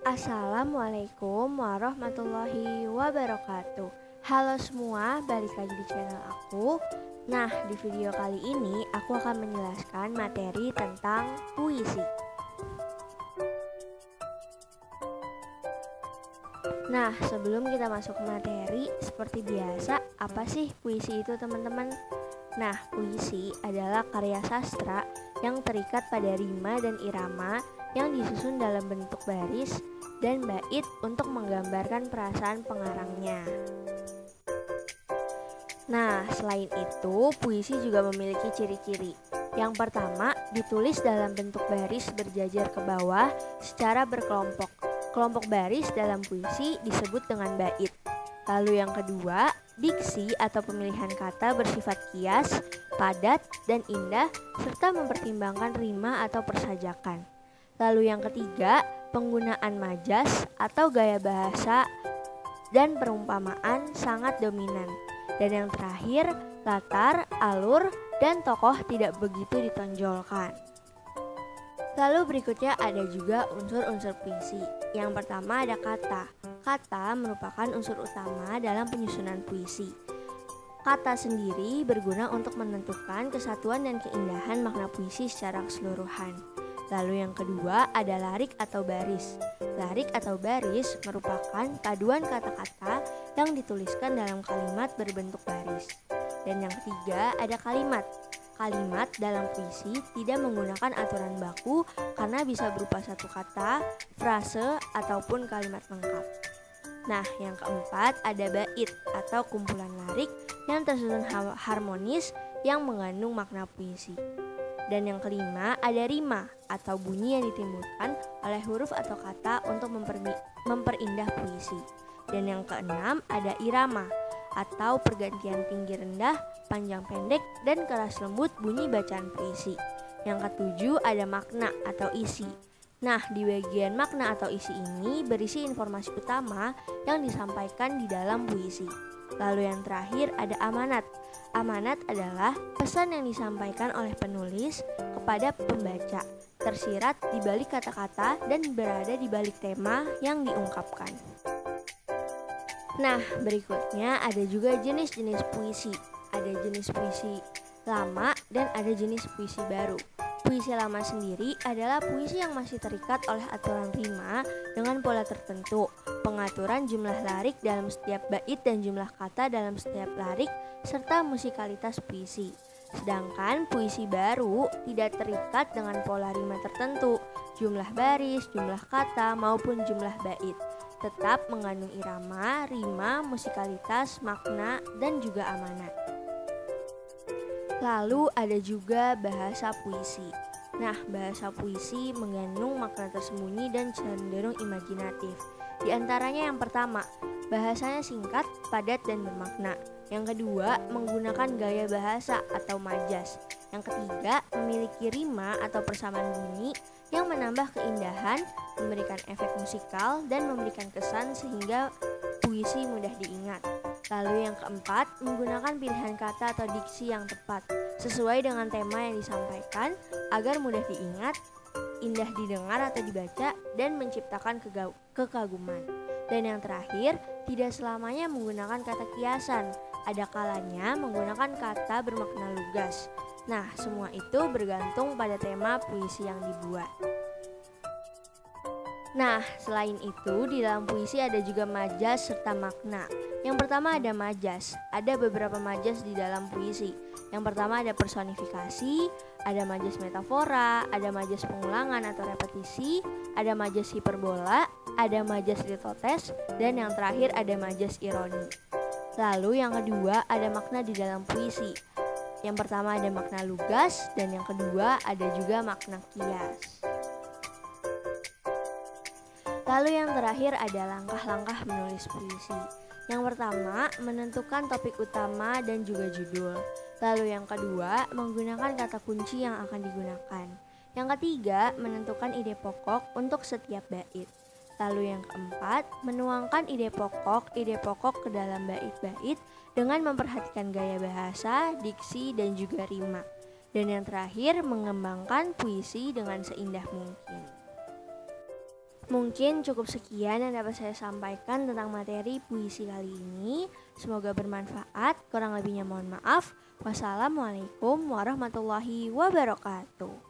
Assalamualaikum warahmatullahi wabarakatuh. Halo semua, balik lagi di channel aku. Nah, di video kali ini aku akan menjelaskan materi tentang puisi. Nah, sebelum kita masuk ke materi, seperti biasa, apa sih puisi itu teman-teman? Nah, puisi adalah karya sastra yang terikat pada rima dan irama yang disusun dalam bentuk baris dan bait untuk menggambarkan perasaan pengarangnya. Nah, selain itu, puisi juga memiliki ciri-ciri. Yang pertama, ditulis dalam bentuk baris berjajar ke bawah secara berkelompok. Kelompok baris dalam puisi disebut dengan bait. Lalu yang kedua, diksi atau pemilihan kata bersifat kias, padat, dan indah serta mempertimbangkan rima atau persajakan. Lalu yang ketiga, penggunaan majas atau gaya bahasa dan perumpamaan sangat dominan. Dan yang terakhir, latar, alur, dan tokoh tidak begitu ditonjolkan. Lalu berikutnya ada juga unsur-unsur puisi. Yang pertama ada kata. Kata merupakan unsur utama dalam penyusunan puisi. Kata sendiri berguna untuk menentukan kesatuan dan keindahan makna puisi secara keseluruhan. Lalu yang kedua ada larik atau baris. Larik atau baris merupakan paduan kata-kata yang dituliskan dalam kalimat berbentuk baris. Dan yang ketiga ada kalimat. Kalimat dalam puisi tidak menggunakan aturan baku karena bisa berupa satu kata, frase, ataupun kalimat lengkap. Nah, yang keempat ada bait atau kumpulan larik yang tersusun harmonis yang mengandung makna puisi. Dan yang kelima ada rima atau bunyi yang ditimbulkan oleh huruf atau kata untuk memperindah puisi. Dan yang keenam ada irama atau pergantian tinggi rendah, panjang pendek, dan keras lembut bunyi bacaan puisi. Yang ketujuh ada makna atau isi. Nah, di bagian makna atau isi ini berisi informasi utama yang disampaikan di dalam puisi. Lalu yang terakhir ada amanat. Amanat adalah pesan yang disampaikan oleh penulis kepada pembaca, tersirat di balik kata-kata dan berada di balik tema yang diungkapkan. Nah, berikutnya ada juga jenis-jenis puisi. Ada jenis puisi lama dan ada jenis puisi baru. Puisi lama sendiri adalah puisi yang masih terikat oleh aturan rima dengan pola tertentu, pengaturan jumlah larik dalam setiap bait dan jumlah kata dalam setiap larik, serta musikalitas puisi. Sedangkan puisi baru tidak terikat dengan pola rima tertentu, jumlah baris, jumlah kata, maupun jumlah bait. Tetap mengandung irama, rima, musikalitas, makna, dan juga amanat. Lalu ada juga bahasa puisi. Nah, bahasa puisi mengandung makna tersembunyi dan cenderung imajinatif. Di antaranya yang pertama, bahasanya singkat, padat, dan bermakna. Yang kedua, menggunakan gaya bahasa atau majas. Yang ketiga, memiliki rima atau persamaan bunyi yang menambah keindahan, memberikan efek musikal, dan memberikan kesan sehingga puisi mudah diingat. Lalu yang keempat, menggunakan pilihan kata atau diksi yang tepat sesuai dengan tema yang disampaikan agar mudah diingat, indah didengar atau dibaca, dan menciptakan kekaguman. Dan yang terakhir, tidak selamanya menggunakan kata kiasan. Ada kalanya menggunakan kata bermakna lugas. Nah, semua itu bergantung pada tema puisi yang dibuat. Nah, selain itu di dalam puisi ada juga majas serta makna. Yang pertama ada majas. Ada beberapa majas di dalam puisi. Yang pertama ada personifikasi, ada majas metafora, ada majas pengulangan atau repetisi, ada majas hiperbola, ada majas litotes, dan yang terakhir ada majas ironi. Lalu yang kedua ada makna di dalam puisi. Yang pertama ada makna lugas dan yang kedua ada juga makna kias. Lalu yang terakhir ada langkah-langkah menulis puisi. Yang pertama, menentukan topik utama dan juga judul. Lalu yang kedua, menggunakan kata kunci yang akan digunakan. Yang ketiga, menentukan ide pokok untuk setiap bait. Lalu yang keempat, menuangkan ide pokok ke dalam bait-bait dengan memperhatikan gaya bahasa, diksi, dan juga rima. Dan yang terakhir, mengembangkan puisi dengan seindah mungkin. Mungkin cukup sekian yang dapat saya sampaikan tentang materi puisi kali ini. Semoga bermanfaat. Kurang lebihnya mohon maaf. Wassalamualaikum warahmatullahi wabarakatuh.